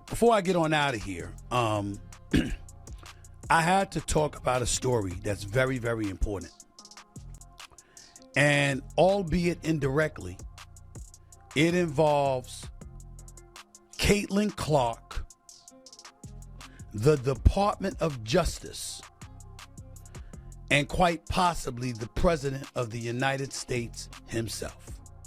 before I get on out of here, I had to talk about a story that's very, very important. And albeit indirectly, it involves Caitlin Clark, the Department of Justice, and quite possibly the President of the United States himself.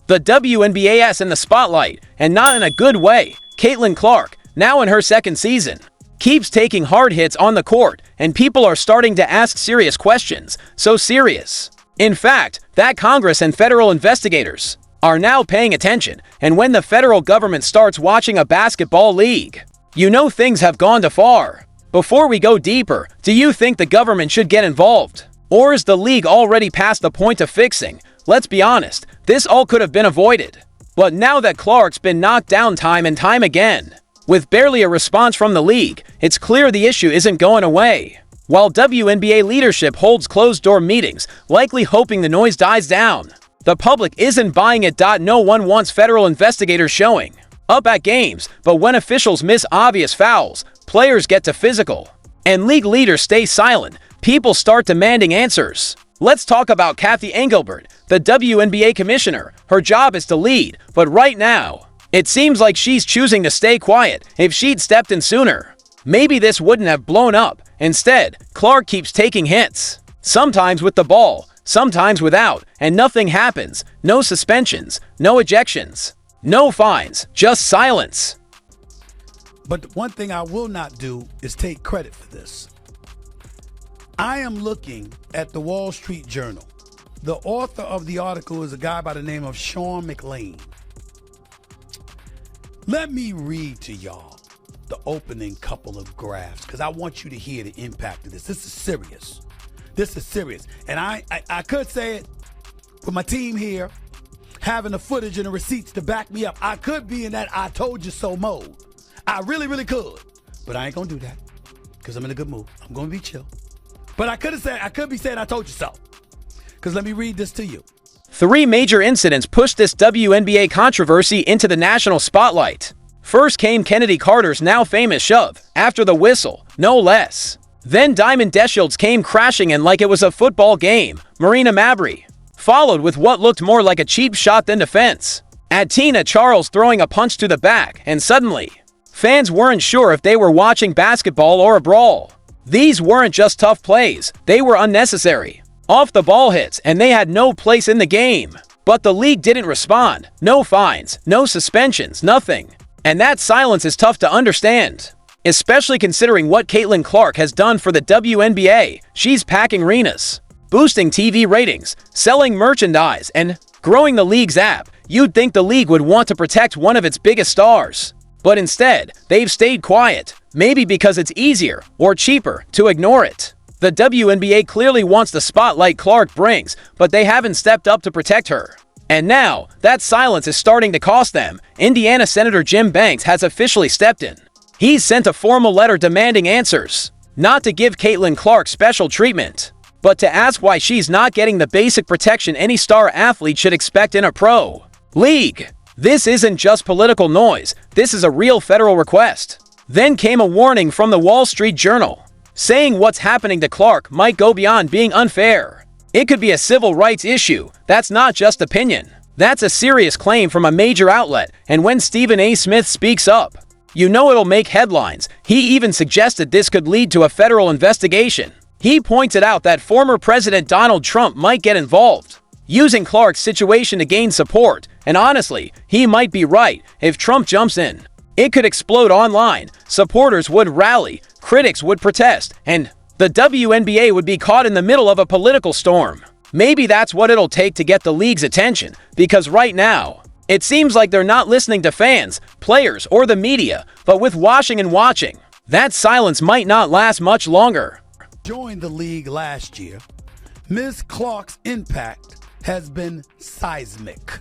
The WNBA in the spotlight, and not in a good way. Caitlin Clark, now in her second season, keeps taking hard hits on the court, and people are starting to ask serious questions. So serious, in fact, that Congress and federal investigators are now paying attention. And when the federal government starts watching a basketball league, you know things have gone too far. Before we go deeper, do you think the government should get involved? Or is the league already past the point of fixing? Let's be honest, this all could have been avoided. But now that Clark's been knocked down time and time again, with barely a response from the league, it's clear the issue isn't going away. While WNBA leadership holds closed-door meetings, likely hoping the noise dies down, the public isn't buying it. No one wants federal investigators showing up at games, but when officials miss obvious fouls, players get to physical, and league leaders stay silent, people start demanding answers. Let's talk about Kathy Engelbert, the WNBA commissioner. Her job is to lead, but right now, it seems like she's choosing to stay quiet. If she'd stepped in sooner, maybe this wouldn't have blown up. Instead, Clark keeps taking hits, sometimes with the ball, sometimes without, and nothing happens. No suspensions, no ejections, no fines, just silence. But one thing I will not do is take credit for this. I am looking at the Wall Street Journal. The author of the article is a guy by the name of Sean McLean. Let me read to y'all the opening couple of graphs, because I want you to hear the impact of this. This is serious. This is serious. And I could say it with my team here, having the footage and the receipts to back me up. I could be in that I told you so mode. I really, really could. But I ain't going to do that because I'm in a good mood. I'm going to be chill. But I could be saying I told you so. Because let me read this to you. 3 major incidents pushed this WNBA controversy into the national spotlight. First came Kennedy Carter's now famous shove, after the whistle, no less. Then Diamond Deschilds came crashing in like it was a football game, Marina Mabrey, followed with what looked more like a cheap shot than defense. At Tina Charles throwing a punch to the back, and suddenly, fans weren't sure if they were watching basketball or a brawl. These weren't just tough plays, they were unnecessary, off-the-ball hits, and they had no place in the game. But the league didn't respond. No fines, no suspensions, nothing. And that silence is tough to understand, especially considering what Caitlin Clark has done for the WNBA. She's packing arenas, boosting TV ratings, selling merchandise, and growing the league's app. You'd think the league would want to protect one of its biggest stars. But instead, they've stayed quiet, maybe because it's easier or cheaper to ignore it. The WNBA clearly wants the spotlight Clark brings, but they haven't stepped up to protect her. And now, that silence is starting to cost them. Indiana Senator Jim Banks has officially stepped in. He's sent a formal letter demanding answers, not to give Caitlin Clark special treatment, but to ask why she's not getting the basic protection any star athlete should expect in a pro league. This isn't just political noise, this is a real federal request. Then came a warning from the Wall Street Journal, saying what's happening to Clark might go beyond being unfair. It could be a civil rights issue. That's not just opinion. That's a serious claim from a major outlet, and when Stephen A. Smith speaks up, you know it'll make headlines. He even suggested this could lead to a federal investigation. He pointed out that former President Donald Trump might get involved, using Clark's situation to gain support, and honestly, he might be right. If Trump jumps in, it could explode online. Supporters would rally, critics would protest, and the WNBA would be caught in the middle of a political storm. Maybe that's what it'll take to get the league's attention, because right now, it seems like they're not listening to fans, players, or the media, but with washing and watching, that silence might not last much longer. Joined the league last year, Ms. Clark's impact has been seismic.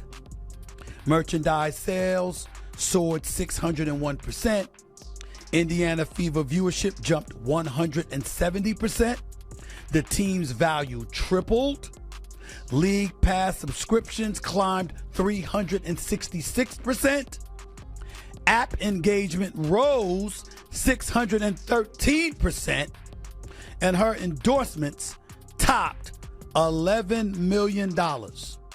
Merchandise sales soared 601%. Indiana Fever viewership jumped 170%. The team's value tripled. League Pass subscriptions climbed 366%. App engagement rose 613%, and her endorsements topped $11 million.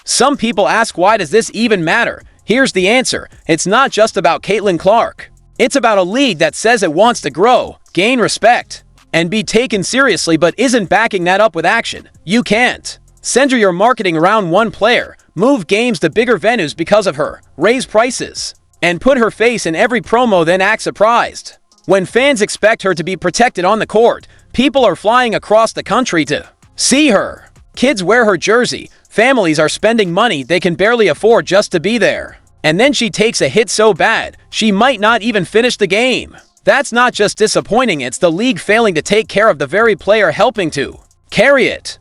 Some people ask, why does this even matter? Here's the answer. It's not just about Caitlin Clark. It's about a league that says it wants to grow, gain respect, and be taken seriously but isn't backing that up with action. You can't center your marketing around one player, move games to bigger venues because of her, raise prices, and put her face in every promo then act surprised. When fans expect her to be protected on the court, people are flying across the country to see her. Kids wear her jersey, families are spending money they can barely afford just to be there. And then she takes a hit so bad, she might not even finish the game. That's not just disappointing, it's the league failing to take care of the very player helping to carry it.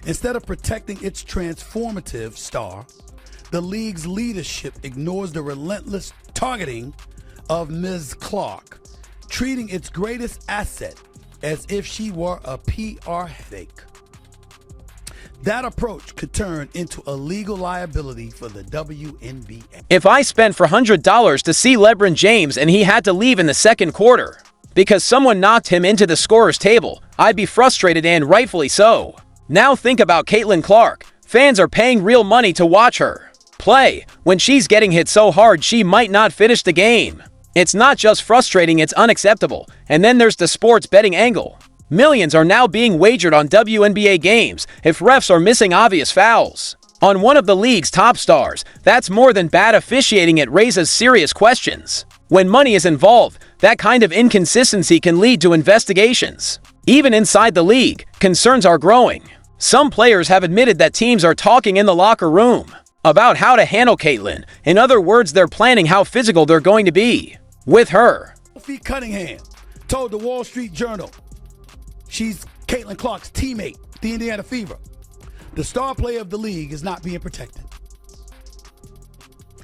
Instead of protecting its transformative star, the league's leadership ignores the relentless targeting of Ms. Clark, treating its greatest asset as if she were a PR headache. That approach could turn into a legal liability for the WNBA. If I spent $400 to see LeBron James and he had to leave in the second quarter because someone knocked him into the scorer's table, I'd be frustrated, and rightfully so. Now think about Caitlin Clark. Fans are paying real money to watch her play. When she's getting hit so hard she might not finish the game. It's not just frustrating, it's unacceptable. And then there's the sports betting angle. Millions are now being wagered on WNBA games if refs are missing obvious fouls on one of the league's top stars. That's more than bad officiating, it raises serious questions. When money is involved, that kind of inconsistency can lead to investigations. Even inside the league, concerns are growing. Some players have admitted that teams are talking in the locker room about how to handle Caitlin. In other words, they're planning how physical they're going to be with her. Sophie Cunningham told the Wall Street Journal she's Caitlin Clark's teammate, the Indiana Fever. The star player of the league is not being protected.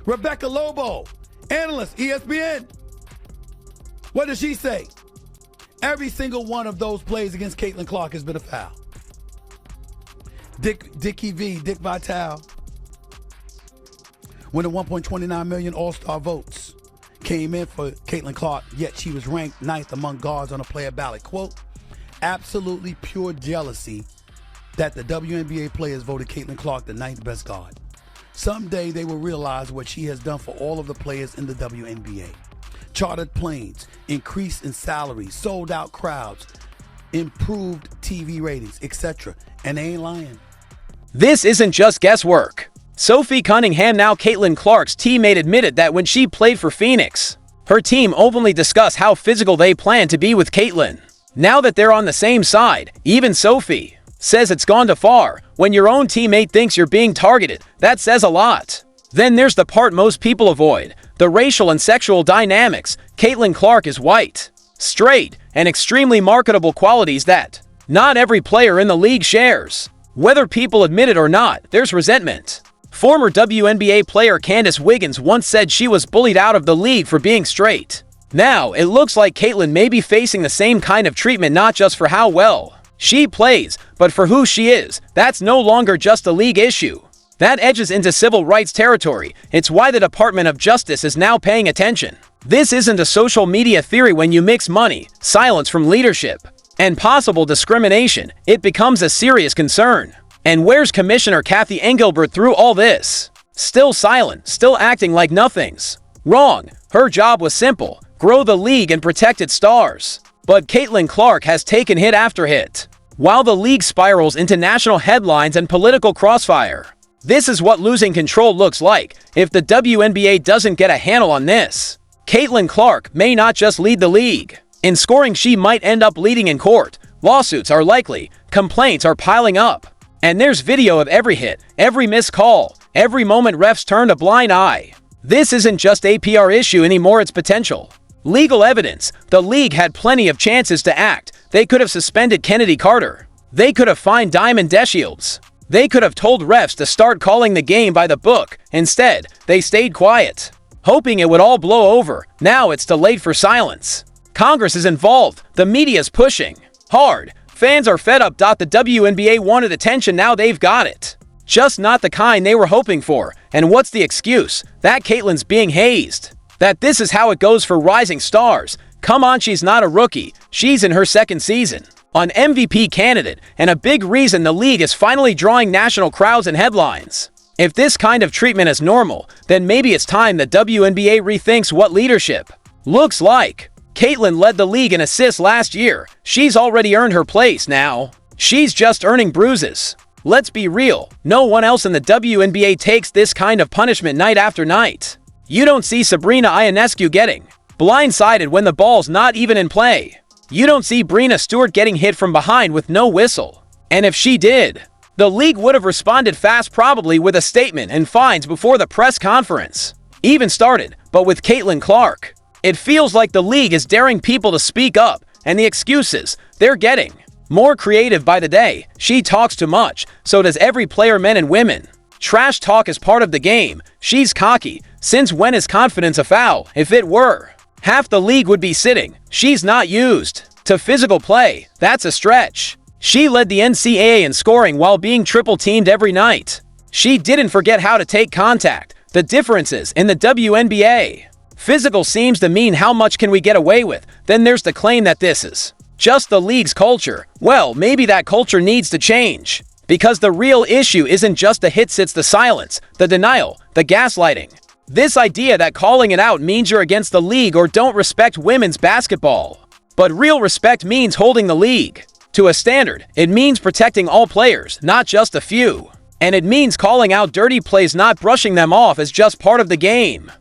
Rebecca Lobo, analyst, ESPN. What does she say? Every single one of those plays against Caitlin Clark has been a foul. Dick Vitale, winning 1.29 million All-Star votes, came in for Caitlin Clark, yet she was ranked 9th among guards on a player ballot. Quote, absolutely pure jealousy that the WNBA players voted Caitlin Clark the 9th best guard. Someday they will realize what she has done for all of the players in the WNBA. Chartered planes, increase in salaries, sold out crowds, improved TV ratings, etc. And they ain't lying. This isn't just guesswork. Sophie Cunningham, now Caitlin Clark's teammate, admitted that when she played for Phoenix, her team openly discussed how physical they plan to be with Caitlin. Now that they're on the same side, even Sophie says it's gone too far. When your own teammate thinks you're being targeted, that says a lot. Then there's the part most people avoid, the racial and sexual dynamics. Caitlin Clark is white, straight, and extremely marketable, qualities that not every player in the league shares. Whether people admit it or not, there's resentment. Former WNBA player Candace Wiggins once said she was bullied out of the league for being straight. Now, it looks like Caitlin may be facing the same kind of treatment, not just for how well she plays, but for who she is. That's no longer just a league issue. That edges into civil rights territory. It's why the Department of Justice is now paying attention. This isn't a social media theory. When you mix money, silence from leadership, and possible discrimination, it becomes a serious concern. And where's Commissioner Kathy Engelbert through all this? Still silent, still acting like nothing's wrong. Her job was simple: grow the league and protect its stars. But Caitlin Clark has taken hit after hit, while the league spirals into national headlines and political crossfire. This is what losing control looks like if the WNBA doesn't get a handle on this. Caitlin Clark may not just lead the league in scoring, she might end up leading in court. Lawsuits are likely, complaints are piling up, and there's video of every hit, every missed call, every moment refs turned a blind eye. This isn't just a PR issue anymore, it's potential legal evidence. The league had plenty of chances to act. They could have suspended Kennedy Carter. They could have fined Diamond Deshields. They could have told refs to start calling the game by the book. Instead, they stayed quiet, hoping it would all blow over. Now it's too late for silence. Congress is involved. The media's pushing hard. Fans are fed up. The WNBA wanted attention, now they've got it. Just not the kind they were hoping for. And what's the excuse? That Caitlin's being hazed. that this is how it goes for rising stars. Come on, she's not a rookie. She's in her second season. An MVP candidate, and a big reason the league is finally drawing national crowds and headlines. If this kind of treatment is normal, then maybe it's time the WNBA rethinks what leadership looks like. Caitlin led the league in assists last year. She's already earned her place now. She's just earning bruises. Let's be real, no one else in the WNBA takes this kind of punishment night after night. You don't see Sabrina Ionescu getting blindsided when the ball's not even in play. You don't see Breanna Stewart getting hit from behind with no whistle. And if she did, the league would have responded fast, probably with a statement and fines before the press conference even started. But with Caitlin Clark, it feels like the league is daring people to speak up, and the excuses they're getting more creative by the day. She talks too much, so does every player, men and women. Trash talk is part of the game. She's cocky. Since when is confidence a foul? If it were, half the league would be sitting. She's not used to physical play. That's a stretch. She led the NCAA in scoring while being triple-teamed every night. She didn't forget how to take contact. The differences in the WNBA. Physical seems to mean how much can we get away with. Then there's the claim that this is just the league's culture. Well, maybe that culture needs to change. Because the real issue isn't just the hits, it's the silence, the denial, the gaslighting. This idea that calling it out means you're against the league or don't respect women's basketball. But real respect means holding the league to a standard. It means protecting all players, not just a few. And it means calling out dirty plays, not brushing them off as just part of the game.